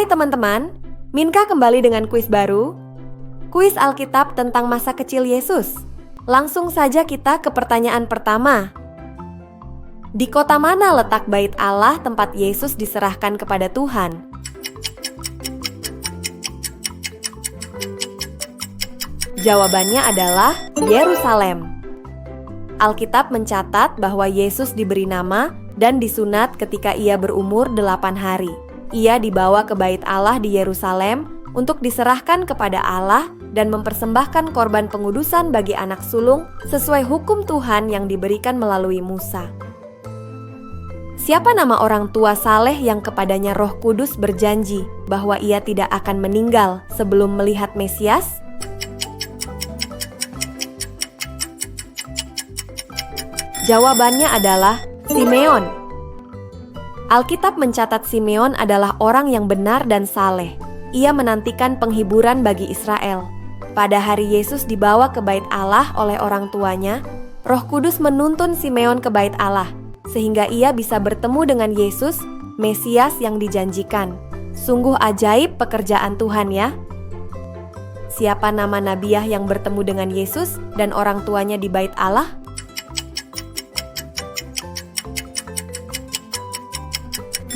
Hai teman-teman, Minka kembali dengan kuis baru. Kuis Alkitab tentang masa kecil Yesus. Langsung saja kita ke pertanyaan pertama. Di kota mana letak bait Allah tempat Yesus diserahkan kepada Tuhan? Jawabannya adalah Yerusalem. Alkitab mencatat bahwa Yesus diberi nama dan disunat ketika ia berumur 8 hari. Ia dibawa ke bait Allah di Yerusalem untuk diserahkan kepada Allah dan mempersembahkan korban pengudusan bagi anak sulung sesuai hukum Tuhan yang diberikan melalui Musa. Siapa nama orang tua Saleh yang kepadanya Roh Kudus berjanji bahwa ia tidak akan meninggal sebelum melihat Mesias? Jawabannya adalah Simeon. Alkitab mencatat Simeon adalah orang yang benar dan saleh. Ia menantikan penghiburan bagi Israel. Pada hari Yesus dibawa ke bait Allah oleh orang tuanya, Roh Kudus menuntun Simeon ke bait Allah, sehingga ia bisa bertemu dengan Yesus, Mesias yang dijanjikan. Sungguh ajaib pekerjaan Tuhan ya. Siapa nama Nabiah yang bertemu dengan Yesus dan orang tuanya di bait Allah?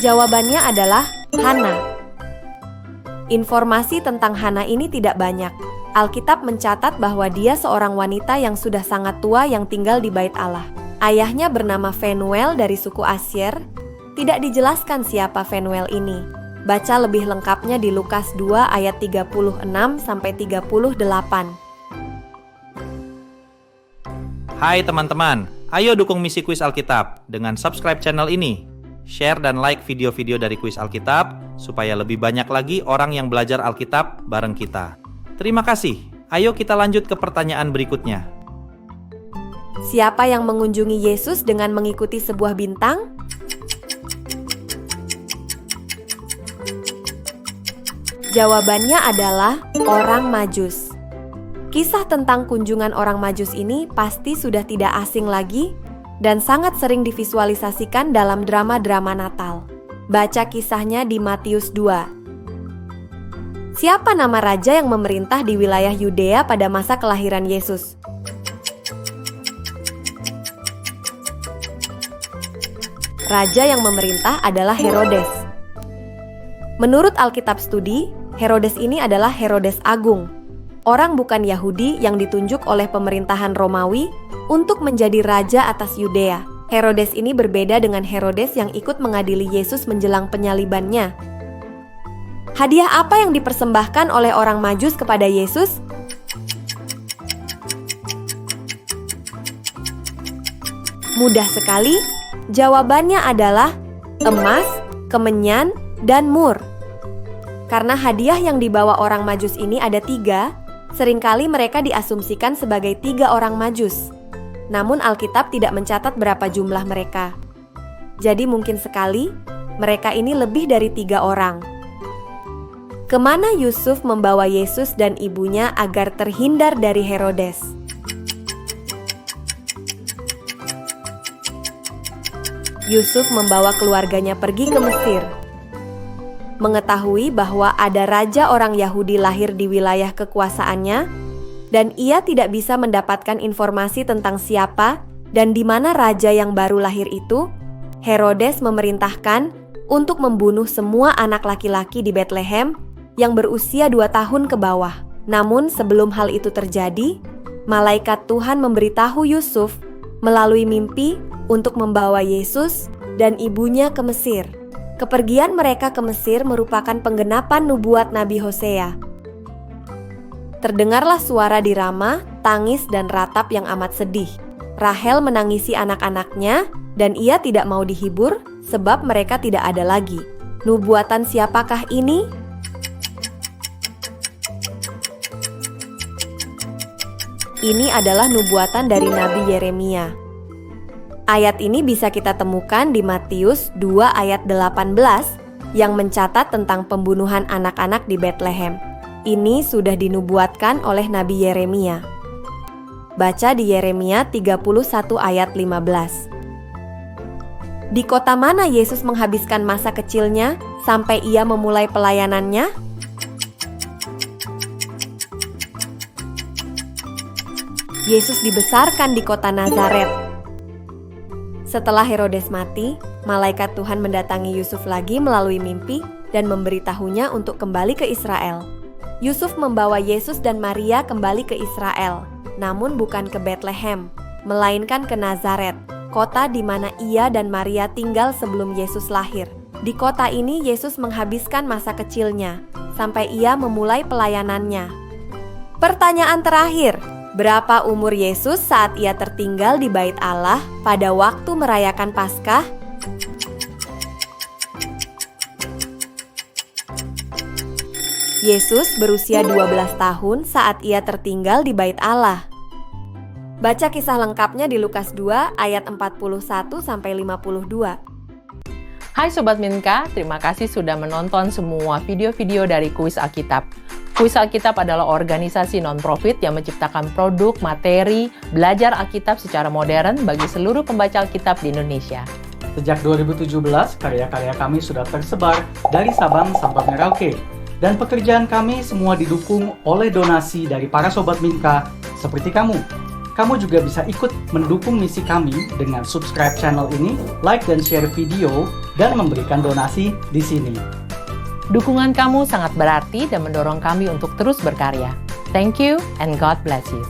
Jawabannya adalah Hana. Informasi tentang Hana ini tidak banyak. Alkitab mencatat bahwa dia seorang wanita yang sudah sangat tua yang tinggal di bait Allah. Ayahnya bernama Fenuel dari suku Asyer. Tidak dijelaskan siapa Fenuel ini. Baca lebih lengkapnya di Lukas 2 ayat 36-38. Hai teman-teman, ayo dukung misi Kuis Alkitab dengan subscribe channel ini. Share dan like video-video dari Kuis Alkitab supaya lebih banyak lagi orang yang belajar Alkitab bareng kita. Terima kasih. Ayo kita lanjut ke pertanyaan berikutnya. Siapa yang mengunjungi Yesus dengan mengikuti sebuah bintang? Jawabannya adalah orang Majus. Kisah tentang kunjungan orang Majus ini pasti sudah tidak asing lagi dan sangat sering divisualisasikan dalam drama-drama Natal. Baca kisahnya di Matius 2. Siapa nama raja yang memerintah di wilayah Yudea pada masa kelahiran Yesus? Raja yang memerintah adalah Herodes. Menurut Alkitab Studi, Herodes ini adalah Herodes Agung, orang bukan Yahudi yang ditunjuk oleh pemerintahan Romawi untuk menjadi raja atas Yudea. Herodes ini berbeda dengan Herodes yang ikut mengadili Yesus menjelang penyalibannya. Hadiah apa yang dipersembahkan oleh orang Majus kepada Yesus? Mudah sekali, jawabannya adalah emas, kemenyan, dan mur. Karena hadiah yang dibawa orang Majus ini ada 3, seringkali mereka diasumsikan sebagai 3 orang Majus. Namun Alkitab tidak mencatat berapa jumlah mereka. Jadi mungkin sekali mereka ini lebih dari 3 orang. Kemana Yusuf membawa Yesus dan ibunya agar terhindar dari Herodes? Yusuf membawa keluarganya pergi ke Mesir. Mengetahui bahwa ada raja orang Yahudi lahir di wilayah kekuasaannya, dan ia tidak bisa mendapatkan informasi tentang siapa dan di mana raja yang baru lahir itu, Herodes memerintahkan untuk membunuh semua anak laki-laki di Betlehem yang berusia 2 tahun ke bawah. Namun sebelum hal itu terjadi, malaikat Tuhan memberitahu Yusuf melalui mimpi untuk membawa Yesus dan ibunya ke Mesir. Kepergian mereka ke Mesir merupakan penggenapan nubuat Nabi Hosea. Terdengarlah suara di Rama, tangis dan ratap yang amat sedih. Rahel menangisi anak-anaknya dan ia tidak mau dihibur sebab mereka tidak ada lagi. Nubuatan siapakah ini? Ini adalah nubuatan dari Nabi Yeremia. Ayat ini bisa kita temukan di Matius 2 ayat 18 yang mencatat tentang pembunuhan anak-anak di Betlehem. Ini sudah dinubuatkan oleh Nabi Yeremia. Baca di Yeremia 31 ayat 15. Di kota mana Yesus menghabiskan masa kecilnya sampai ia memulai pelayanannya? Yesus dibesarkan di kota Nazaret. Setelah Herodes mati, malaikat Tuhan mendatangi Yusuf lagi melalui mimpi dan memberitahunya untuk kembali ke Israel. Yusuf membawa Yesus dan Maria kembali ke Israel, namun bukan ke Betlehem, melainkan ke Nazaret, kota di mana ia dan Maria tinggal sebelum Yesus lahir. Di kota ini Yesus menghabiskan masa kecilnya, sampai ia memulai pelayanannya. Pertanyaan terakhir, berapa umur Yesus saat ia tertinggal di Bait Allah pada waktu merayakan Paskah? Yesus berusia 12 tahun saat ia tertinggal di Bait Allah. Baca kisah lengkapnya di Lukas 2 ayat 41-52. Hai Sobat Minka, terima kasih sudah menonton semua video-video dari Kuis Alkitab. Kuis Alkitab adalah organisasi non-profit yang menciptakan produk, materi, belajar Alkitab secara modern bagi seluruh pembaca Alkitab di Indonesia. Sejak 2017, karya-karya kami sudah tersebar dari Sabang sampai Merauke. Dan pekerjaan kami semua didukung oleh donasi dari para Sobat Minka seperti kamu. Kamu juga bisa ikut mendukung misi kami dengan subscribe channel ini, like dan share video, dan memberikan donasi di sini. Dukungan kamu sangat berarti dan mendorong kami untuk terus berkarya. Thank you and God bless you.